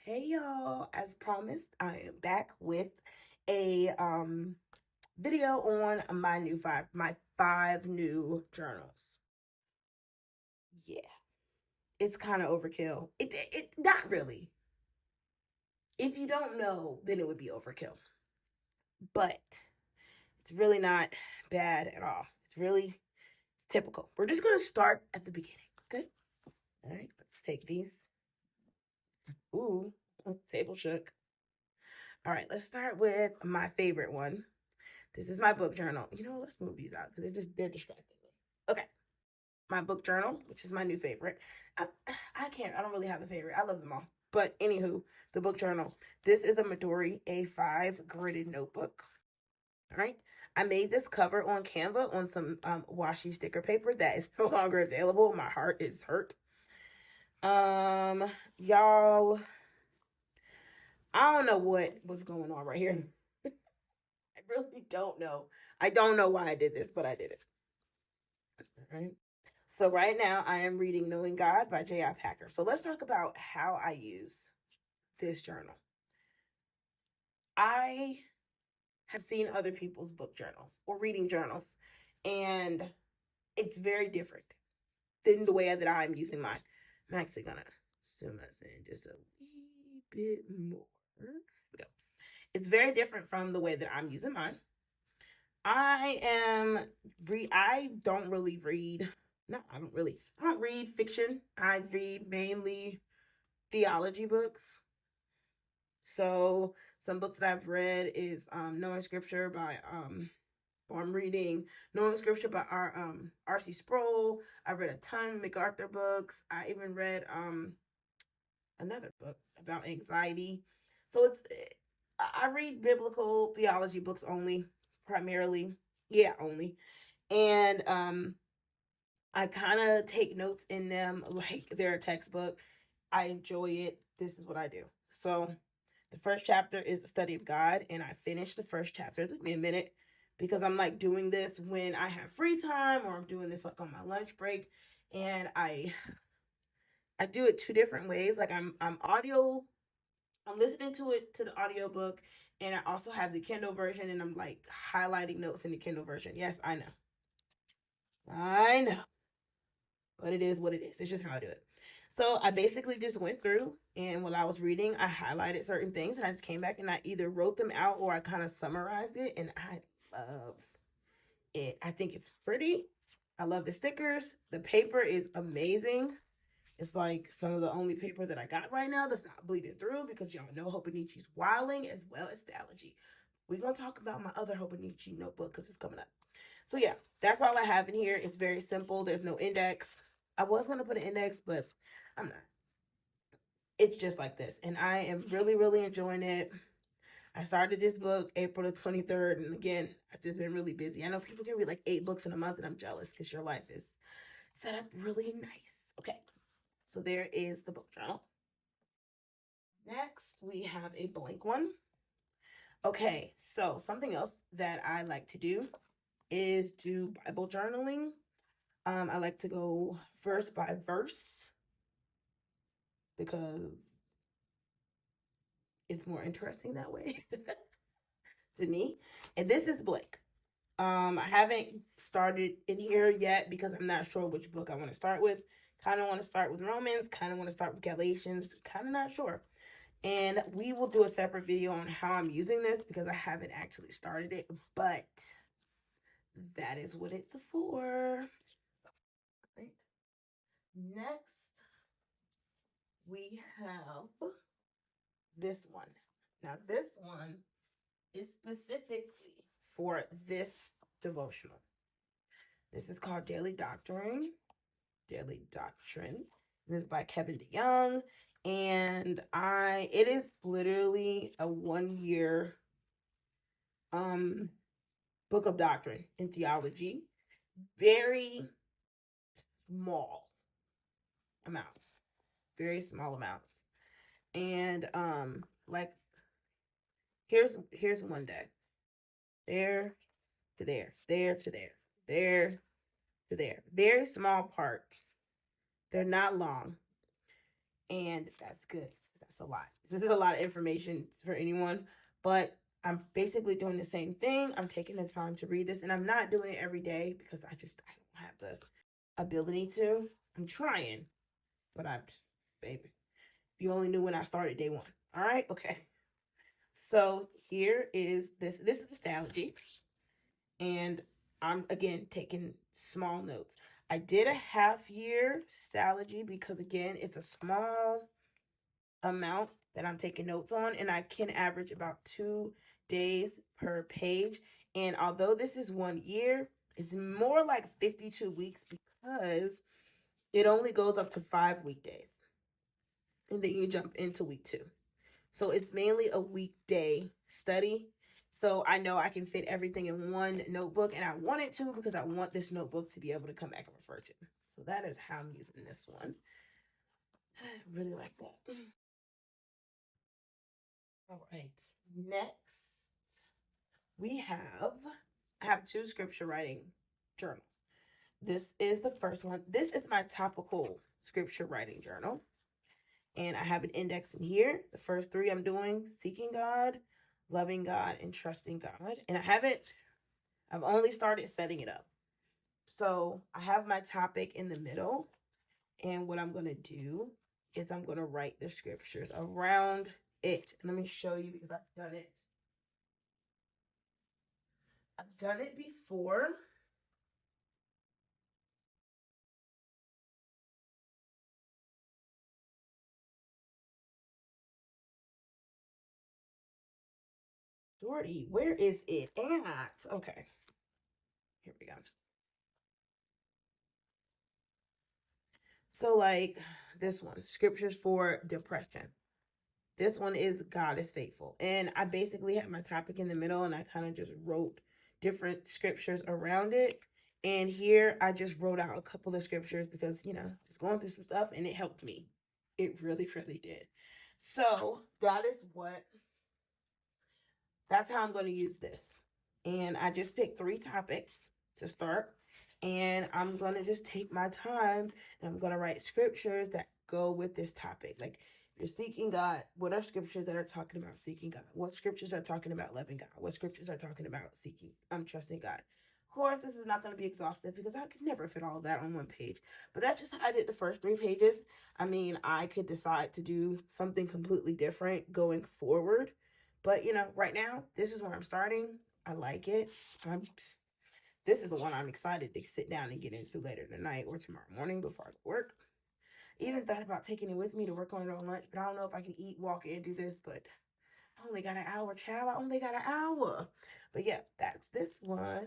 Hey y'all, as promised, I am back with a video on my five new journals. Yeah, it's kind of overkill. It not really. If you don't know, then it would be overkill. But it's really not bad at all. It's typical. We're just gonna start at the beginning. Okay? All right, let's take these. Ooh, table shook. All right, let's start with my favorite one. This is my book journal. You know, let's move these out because they're distracting me. Okay, my book journal, which is my new favorite. I don't really have a favorite. I love them all. But anywho, the book journal. This is a Midori A5 gridded notebook. All right. I made this cover on Canva on some washi sticker paper that is no longer available. My heart is hurt. Y'all, I don't know what was going on right here. I really don't know. I don't know why I did this, but I did it. All right. So right now I am reading Knowing God by J.I. Packer. So let's talk about how I use this journal. I have seen other people's book journals or reading journals, and it's very different than the way that I'm using mine. I'm actually gonna zoom us in just a wee bit more. Here we go. It's very different from the way that I'm using mine. I don't really read. No, I don't really. I don't read fiction. I read mainly theology books. So some books that I've read is Knowing Scripture by or I'm reading Knowing Scripture by R.C. Sproul. I've read a ton of MacArthur books. I even read another book about anxiety. So I read biblical theology books only, primarily. Yeah, only. And I kind of take notes in them like they're a textbook. I enjoy it. This is what I do. So the first chapter is the study of God, and I finished the first chapter. It took me a minute because I'm like doing this when I have free time or I'm doing this like on my lunch break, and I do it two different ways. Like I'm listening to it to the audiobook, and I also have the Kindle version, and I'm like highlighting notes in the Kindle version. Yes, I know. I know. But it is what it is. It's just how I do it. So I basically just went through, and while I was reading, I highlighted certain things, and I just came back and I either wrote them out or I kind of summarized it, and I love it. I think it's pretty. I love the stickers. The paper is amazing. It's like some of the only paper that I got right now that's not bleeding through because y'all know Hobonichi's wilding as well as Stalogy. We're going to talk about my other Hobonichi notebook because it's coming up. So yeah, that's all I have in here. It's very simple. There's no index. I was going to put an index, but I'm not. It's just like this. And I am really, really enjoying it. I started this book April the 23rd. And again, I've just been really busy. I know people can read like 8 books in a month, and I'm jealous because your life is set up really nice. Okay. So there is the book journal. Next, we have a blank one. Okay, so something else that I like to do is do Bible journaling. I like to go verse by verse because it's more interesting that way to me. And this is blank. I haven't started in here yet because I'm not sure which book I want to start with. Kind of want to start with Romans, kind of want to start with Galatians, kind of not sure. And we will do a separate video on how I'm using this because I haven't actually started it, but that is what it's for. Right. Next, we have this one. Now, this one is specifically for this devotional. This is called Daily Doctrine. Daily Doctrine. This is by Kevin DeYoung. And it is literally a 1 year book of doctrine in theology. Very small amounts. Very small amounts. And like here's one day. There to there, there to there, there to there. Very small parts. They're not long. And that's good. that's a lot. This is a lot of information for anyone, but I'm basically doing the same thing. I'm taking the time to read this, and I'm not doing it every day because I don't have the ability to. I'm trying, but baby, you only knew when I started day one. All right, okay. So here is this. This is Stalogy, and I'm again taking small notes. I did a half year Stalogy because again, it's a small amount that I'm taking notes on, and I can average about 2 days per page. And although this is 1 year, it's more like 52 weeks because it only goes up to 5 weekdays. And then you jump into week 2. So it's mainly a weekday study. So I know I can fit everything in one notebook, and I want it to because I want this notebook to be able to come back and refer to. So that is how I'm using this one. I really like that. All right. Next, I have 2 scripture writing journals. This is the first one. This is my topical scripture writing journal. And I have an index in here. The first 3 I'm doing: seeking God, loving God, and trusting God. And I've only started setting it up. So I have my topic in the middle. And what I'm going to do is I'm going to write the scriptures around it. And let me show you because I've done it. I've done it before. Doherty, where is it at? Okay. Here we go. So like this one, scriptures for depression. This one is God is faithful. And I basically had my topic in the middle, and I kind of just wrote different scriptures around it. And here I just wrote out a couple of scriptures because, I was going through some stuff and it helped me. It really, really did. So that's how I'm going to use this. And I just picked 3 topics to start. And I'm going to just take my time, and I'm going to write scriptures that go with this topic. Like, you're seeking God. What are scriptures that are talking about seeking God? What scriptures are talking about loving God? What scriptures are talking about trusting God? Of course, this is not going to be exhaustive because I could never fit all of that on one page. But that's just how I did the first 3 pages. I mean, I could decide to do something completely different going forward. But, right now, this is where I'm starting. I like it. This is the one I'm excited to sit down and get into later tonight or tomorrow morning before I go to work. Even thought about taking it with me to work on it on lunch, but I don't know if I can eat, walk, and do this. But I only got an hour, child. I only got an hour. But yeah, that's this one.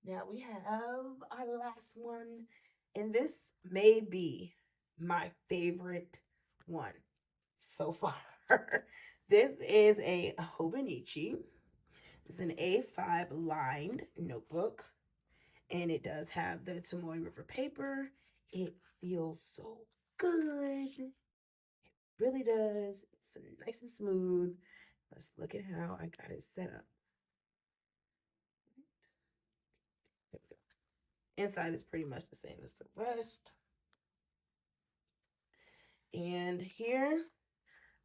Now we have our last one. And this may be my favorite one so far. This is a Hobonichi. It's an A5 lined notebook. And it does have the Tomoe River paper. It feels so good. It really does. It's nice and smooth. Let's look at how I got it set up. There we go. Inside is pretty much the same as the rest. And here,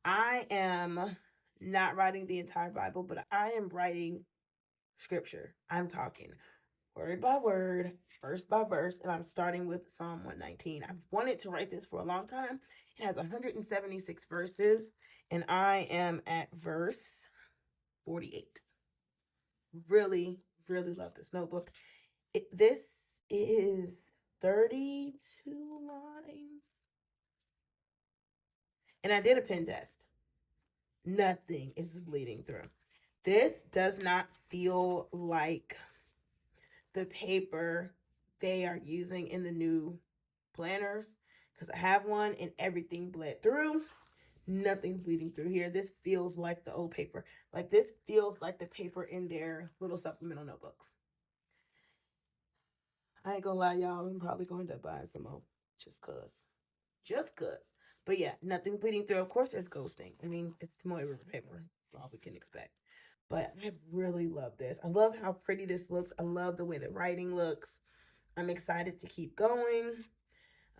I am not writing the entire Bible, but I am writing scripture. I'm talking word by word, verse by verse, and I'm starting with Psalm 119. I've wanted to write this for a long time. It has 176 verses, and I am at verse 48. Really, really love this notebook. This is 32 lines. And I did a pen test. Nothing is bleeding through. This does not feel like the paper they are using in the new planners, because I have one and everything bled through. Nothing's bleeding through here. This feels like the old paper. Like, this feels like the paper in their little supplemental notebooks. I ain't gonna lie, y'all. I'm probably going to buy some more just cause. But yeah, nothing's bleeding through. Of course, there's ghosting. I mean, it's Tomoe River paper. All we can expect. But I really love this. I love how pretty this looks. I love the way the writing looks. I'm excited to keep going.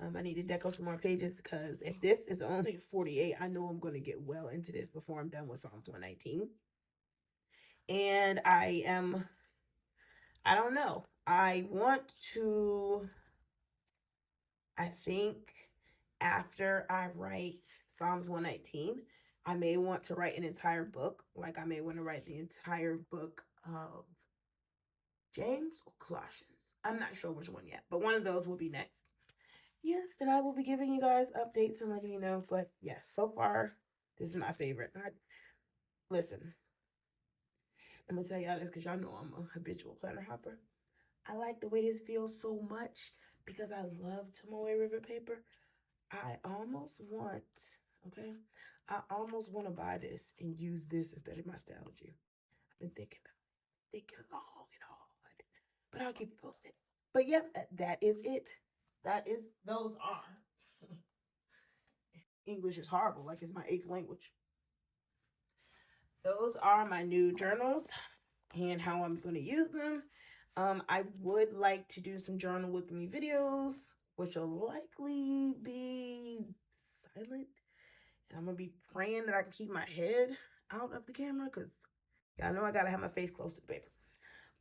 I need to deco some more pages because if this is only 48, I know I'm going to get well into this before I'm done with Psalms 119. And I don't know. I think after I write Psalms 119, I may want to write an entire book. Like I may want to write the entire book of James or Colossians. I'm not sure which one yet, but one of those will be next. Yes, and I will be giving you guys updates and letting you know. But yeah, so far, this is my favorite. Listen, I'm gonna tell y'all this because y'all know I'm a habitual planner hopper. I like the way this feels so much because I love Tomoe River paper. I almost want to buy this and use this instead of my Stalogy. I've been thinking long and hard, but I'll keep you posted. But yep, that is it. Those are. English is horrible, like it's my 8th language. Those are my new journals and how I'm going to use them. I would like to do some journal with me videos, which will likely be silent. And I'm going to be praying that I can keep my head out of the camera because y'all know I got to have my face close to the paper.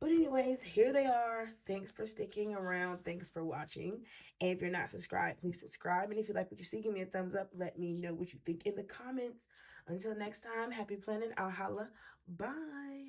But anyways, here they are. Thanks for sticking around. Thanks for watching. And if you're not subscribed, please subscribe. And if you like what you see, give me a thumbs up. Let me know what you think in the comments. Until next time, happy planning. I'll holla. Bye.